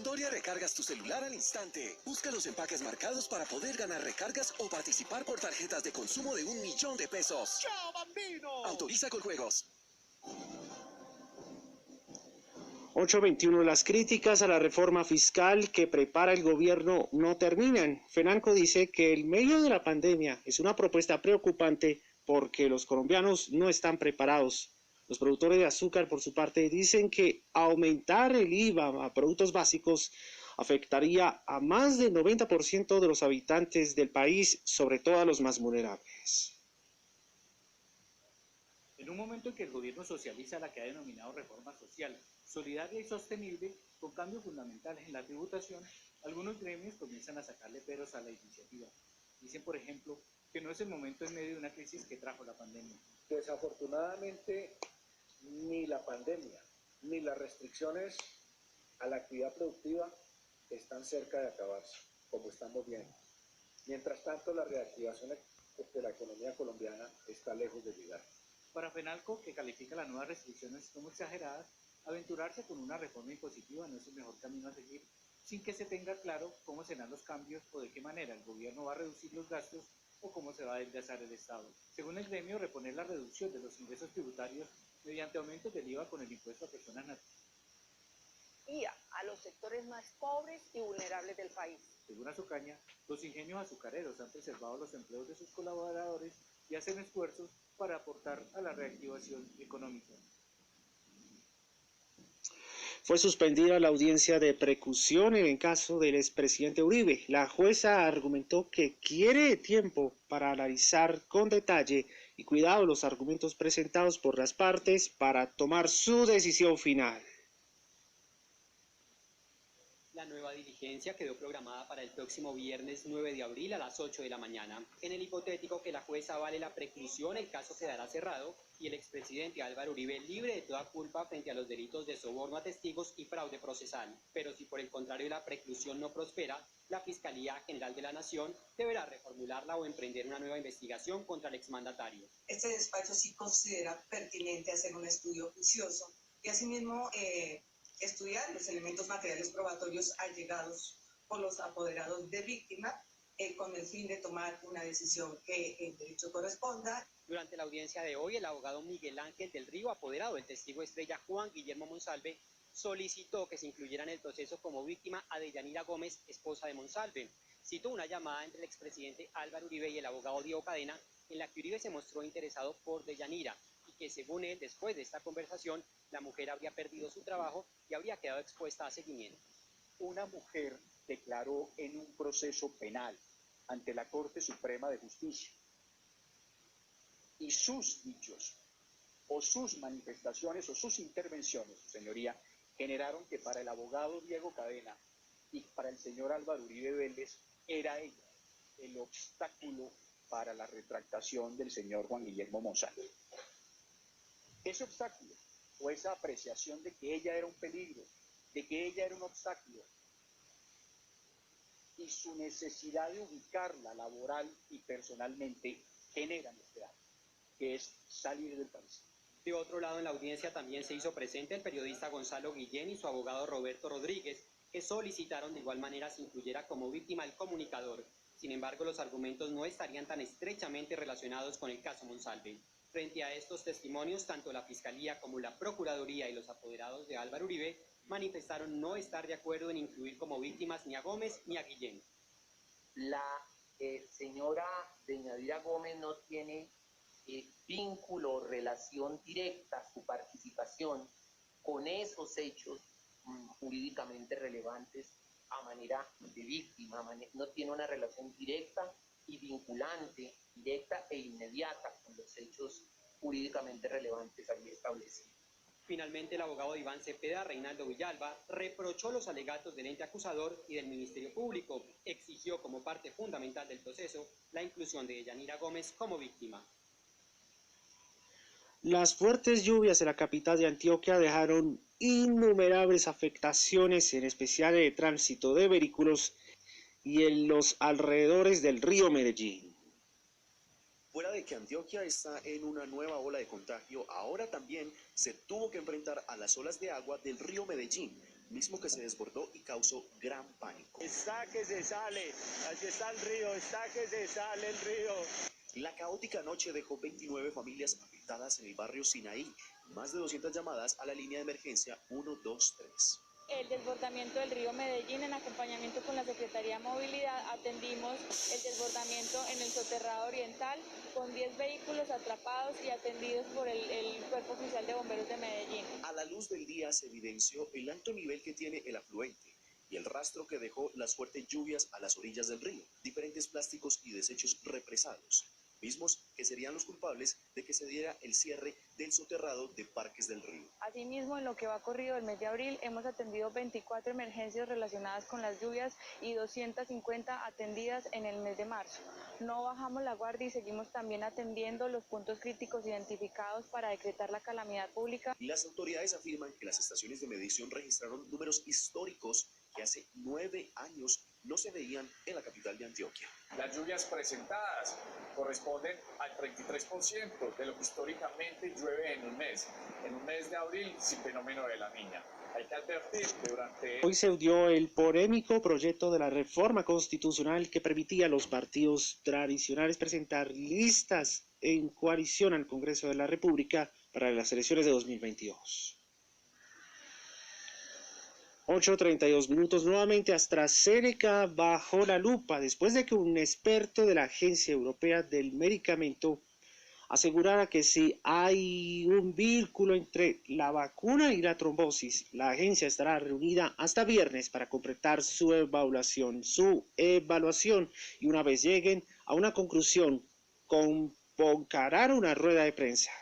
Doria recargas tu celular al instante. Busca los empaques marcados para poder ganar recargas o participar por tarjetas de consumo de 1 millón de pesos. ¡Chao, bambino! Autoriza con juegos. 8:21. Las críticas a la reforma fiscal que prepara el gobierno no terminan. FENALCO dice que el medio de la pandemia es una propuesta preocupante porque los colombianos no están preparados. Los productores de azúcar, por su parte, dicen que aumentar el IVA a productos básicos afectaría a más del 90% de los habitantes del país, sobre todo a los más vulnerables. En un momento en que el gobierno socializa la que ha denominado reforma social, solidaria y sostenible, con cambios fundamentales en la tributación, algunos gremios comienzan a sacarle peros a la iniciativa. Dicen, por ejemplo, que no es el momento en medio de una crisis que trajo la pandemia. Desafortunadamente, ni la pandemia, ni las restricciones a la actividad productiva están cerca de acabarse, como estamos viendo. Mientras tanto, la reactivación de la economía colombiana está lejos de llegar. Para FENALCO, que califica las nuevas restricciones como exageradas, aventurarse con una reforma impositiva no es el mejor camino a seguir, sin que se tenga claro cómo serán los cambios o de qué manera el gobierno va a reducir los gastos o cómo se va a adelgazar el Estado. Según el gremio, reponer la reducción de los ingresos tributarios mediante aumentos del IVA con el impuesto a personas naturales a los sectores más pobres y vulnerables del país. Según Azucaña, los ingenios azucareros han preservado los empleos de sus colaboradores y hacen esfuerzos para aportar a la reactivación económica. Fue suspendida la audiencia de preclusión en el caso del expresidente Uribe. La jueza argumentó que quiere tiempo para analizar con detalle y cuidado los argumentos presentados por las partes para tomar su decisión final. La nueva diligencia quedó programada para el próximo viernes 9 de abril a las 8 de la mañana. En el hipotético que la jueza avale la preclusión, el caso quedará cerrado y el expresidente Álvaro Uribe libre de toda culpa frente a los delitos de soborno a testigos y fraude procesal. Pero si por el contrario la preclusión no prospera, la Fiscalía General de la Nación deberá reformularla o emprender una nueva investigación contra el exmandatario. Este despacho sí considera pertinente hacer un estudio juicioso y asimismo estudiar los elementos materiales probatorios allegados por los apoderados de víctima con el fin de tomar una decisión que en derecho corresponda. Durante la audiencia de hoy, el abogado Miguel Ángel del Río, apoderado del testigo estrella Juan Guillermo Monsalve, solicitó que se incluyera en el proceso como víctima a Deyanira Gómez, esposa de Monsalve. Citó una llamada entre el expresidente Álvaro Uribe y el abogado Diego Cadena, en la que Uribe se mostró interesado por Deyanira, y que según él, después de esta conversación, la mujer habría perdido su trabajo y habría quedado expuesta a seguimiento. Una mujer declaró en un proceso penal ante la Corte Suprema de Justicia y sus dichos o sus manifestaciones o sus intervenciones, su señoría, generaron que para el abogado Diego Cadena y para el señor Álvaro Uribe Vélez era ella el obstáculo para la retractación del señor Juan Guillermo Monsalve. Ese obstáculo o esa apreciación de que ella era un peligro, de que ella era un obstáculo, y su necesidad de ubicarla laboral y personalmente generan este daño, que es salir del país. De otro lado, en la audiencia también se hizo presente el periodista Gonzalo Guillén y su abogado Roberto Rodríguez, que solicitaron de igual manera se incluyera como víctima el comunicador. Sin embargo, los argumentos no estarían tan estrechamente relacionados con el caso Monsalve. Frente a estos testimonios, tanto la Fiscalía como la Procuraduría y los apoderados de Álvaro Uribe manifestaron no estar de acuerdo en incluir como víctimas ni a Gómez ni a Guillén. La señora Deyanira Gómez no tiene vínculo o relación directa, su participación con esos hechos jurídicamente relevantes a manera de víctima, no tiene una relación directa y vinculante, directa e inmediata con los hechos jurídicamente relevantes allí establecidos. Finalmente, el abogado de Iván Cepeda, Reinaldo Villalba, reprochó los alegatos del ente acusador y del Ministerio Público. Exigió como parte fundamental del proceso la inclusión de Deyanira Gómez como víctima. Las fuertes lluvias en la capital de Antioquia dejaron innumerables afectaciones, en especial en el tránsito de vehículos y en los alrededores del río Medellín. Fuera de que Antioquia está en una nueva ola de contagio, ahora también se tuvo que enfrentar a las olas de agua del río Medellín, mismo que se desbordó y causó gran pánico. Está que se sale, allí está el río, está que se sale el río. La caótica noche dejó 29 familias afectadas en el barrio Sinaí, más de 200 llamadas a la línea de emergencia 123. El desbordamiento del río Medellín, en acompañamiento con la Secretaría de Movilidad, atendimos el desbordamiento en el soterrado oriental con 10 vehículos atrapados y atendidos por el Cuerpo Oficial de Bomberos de Medellín. A la luz del día se evidenció el alto nivel que tiene el afluente y el rastro que dejó las fuertes lluvias a las orillas del río, diferentes plásticos y desechos represados, mismos que serían los culpables de que se diera el cierre del soterrado de Parques del Río. Asimismo, en lo que va corrido el mes de abril, hemos atendido 24 emergencias relacionadas con las lluvias y 250 atendidas en el mes de marzo. No bajamos la guardia y seguimos también atendiendo los puntos críticos identificados para decretar la calamidad pública. Las autoridades afirman que las estaciones de medición registraron números históricos que hace 9 años no se veían en la capital de Antioquia. Las lluvias presentadas corresponden al 33% de lo que históricamente llueve en un mes de abril sin fenómeno de la Niña. Hay que advertir que durante... Hoy se dio el polémico proyecto de la reforma constitucional que permitía a los partidos tradicionales presentar listas en coalición al Congreso de la República para las elecciones de 2022. 8:32 minutos. Nuevamente AstraZeneca bajo la lupa después de que un experto de la Agencia Europea del Medicamento asegurara que si hay un vínculo entre la vacuna y la trombosis, la agencia estará reunida hasta viernes para completar su evaluación y una vez lleguen a una conclusión, convocarán una rueda de prensa.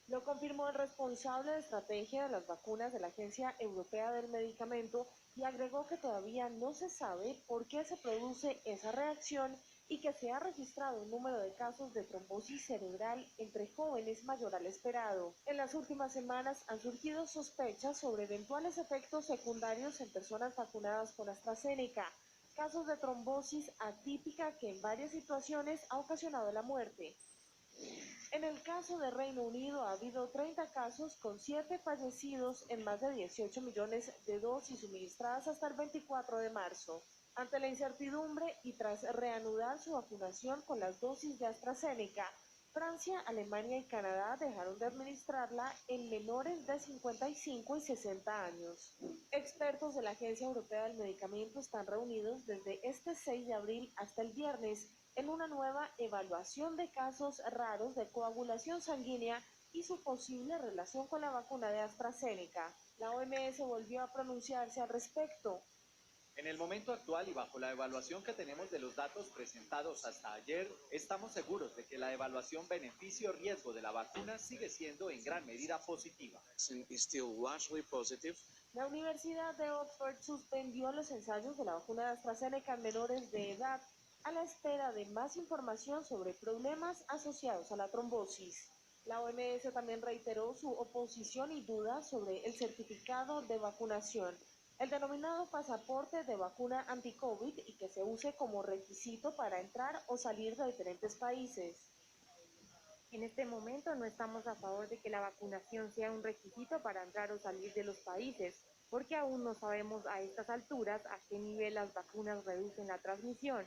Lo confirmó el responsable de estrategia de las vacunas de la Agencia Europea del Medicamento y agregó que todavía no se sabe por qué se produce esa reacción y que se ha registrado un número de casos de trombosis cerebral entre jóvenes mayor al esperado. En las últimas semanas han surgido sospechas sobre eventuales efectos secundarios en personas vacunadas con AstraZeneca, casos de trombosis atípica que en varias situaciones ha ocasionado la muerte. En el caso de Reino Unido ha habido 30 casos con 7 fallecidos en más de 18 millones de dosis suministradas hasta el 24 de marzo. Ante la incertidumbre y tras reanudar su vacunación con las dosis de AstraZeneca, Francia, Alemania y Canadá dejaron de administrarla en menores de 55 y 60 años. Expertos de la Agencia Europea del Medicamento están reunidos desde este 6 de abril hasta el viernes en una nueva evaluación de casos raros de coagulación sanguínea y su posible relación con la vacuna de AstraZeneca. La OMS volvió a pronunciarse al respecto. En el momento actual y bajo la evaluación que tenemos de los datos presentados hasta ayer, estamos seguros de que la evaluación beneficio-riesgo de la vacuna sigue siendo en gran medida positiva. La Universidad de Oxford suspendió los ensayos de la vacuna de AstraZeneca en menores de edad a la espera de más información sobre problemas asociados a la trombosis. La OMS también reiteró su oposición y dudas sobre el certificado de vacunación, el denominado pasaporte de vacuna anti-COVID y que se use como requisito para entrar o salir de diferentes países. En este momento no estamos a favor de que la vacunación sea un requisito para entrar o salir de los países, porque aún no sabemos a estas alturas a qué nivel las vacunas reducen la transmisión,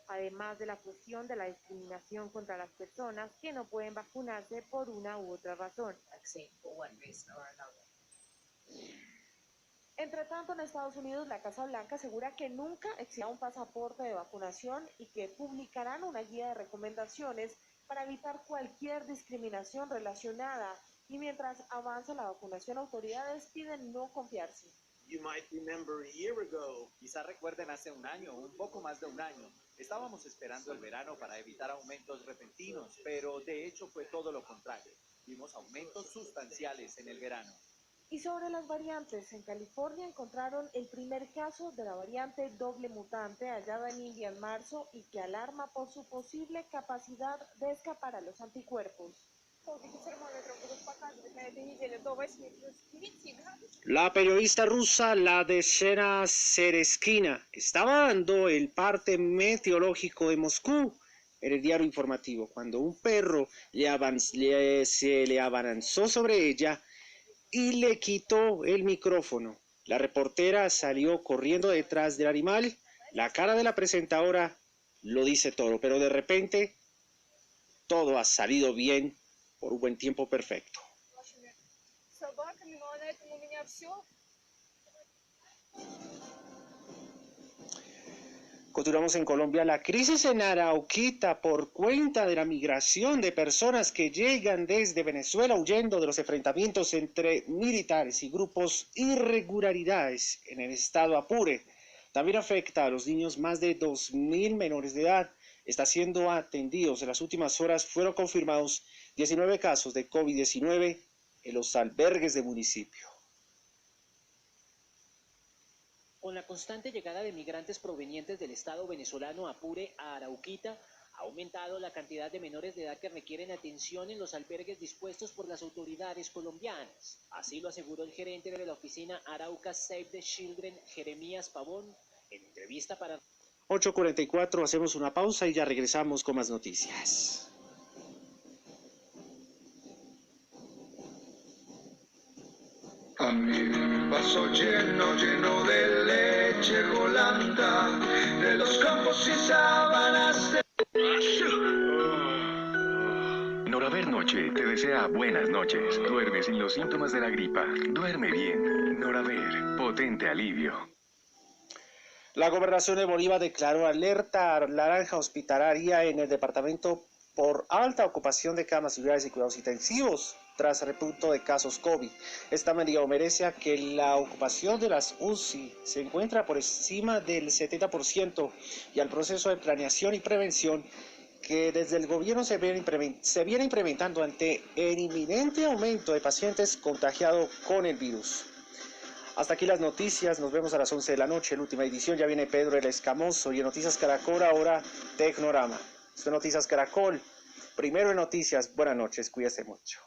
además de la cuestión de la discriminación contra las personas que no pueden vacunarse por una u otra razón. Entre tanto, en Estados Unidos, la Casa Blanca asegura que nunca existirá un pasaporte de vacunación y que publicarán una guía de recomendaciones para evitar cualquier discriminación relacionada. Y mientras avanza la vacunación, autoridades piden no confiarse. Quizá recuerden hace un año, un poco más de un año, estábamos esperando el verano para evitar aumentos repentinos, pero de hecho fue todo lo contrario. Vimos aumentos sustanciales en el verano. Y sobre las variantes, en California encontraron el primer caso de la variante doble mutante hallada en India en marzo y que alarma por su posible capacidad de escapar a los anticuerpos. La periodista rusa Ladeshena Sereskina estaba dando el parte meteorológico de Moscú en el diario informativo cuando un perro se le abalanzó sobre ella y le quitó el micrófono. La reportera salió corriendo detrás del animal. La cara de la presentadora lo dice todo, pero de repente todo ha salido bien por un buen tiempo perfecto. Continuamos en Colombia. La crisis en Arauquita por cuenta de la migración de personas que llegan desde Venezuela huyendo de los enfrentamientos entre militares y grupos irregularidades en el estado Apure. También afecta a los niños. Más de 2.000 menores de edad están siendo atendidos. En las últimas horas fueron confirmados 19 casos de COVID-19 en los albergues del municipio. Con la constante llegada de migrantes provenientes del estado venezolano Apure a Arauquita, ha aumentado la cantidad de menores de edad que requieren atención en los albergues dispuestos por las autoridades colombianas. Así lo aseguró el gerente de la oficina Arauca Save the Children, Jeremías Pavón, en entrevista para... 8:44, hacemos una pausa y ya regresamos con más noticias. A mi vaso lleno, lleno de leche Holanda, de los campos y sábanas de... Noraver Noche te desea buenas noches. Duerme sin los síntomas de la gripa. Duerme bien. Noraver, potente alivio. La Gobernación de Bolívar declaró alerta naranja hospitalaria en el departamento por alta ocupación de camas civiles y cuidados intensivos tras repunto de casos COVID. Esta medida obedece a que la ocupación de las UCI se encuentra por encima del 70% y al proceso de planeación y prevención que desde el gobierno se viene implementando ante el inminente aumento de pacientes contagiados con el virus. Hasta aquí las noticias, nos vemos a las 11 de la noche, en la última edición. Ya viene Pedro el Escamoso y en Noticias Caracol ahora Tecnorama. Esto es Noticias Caracol, primero en noticias. Buenas noches, cuídese mucho.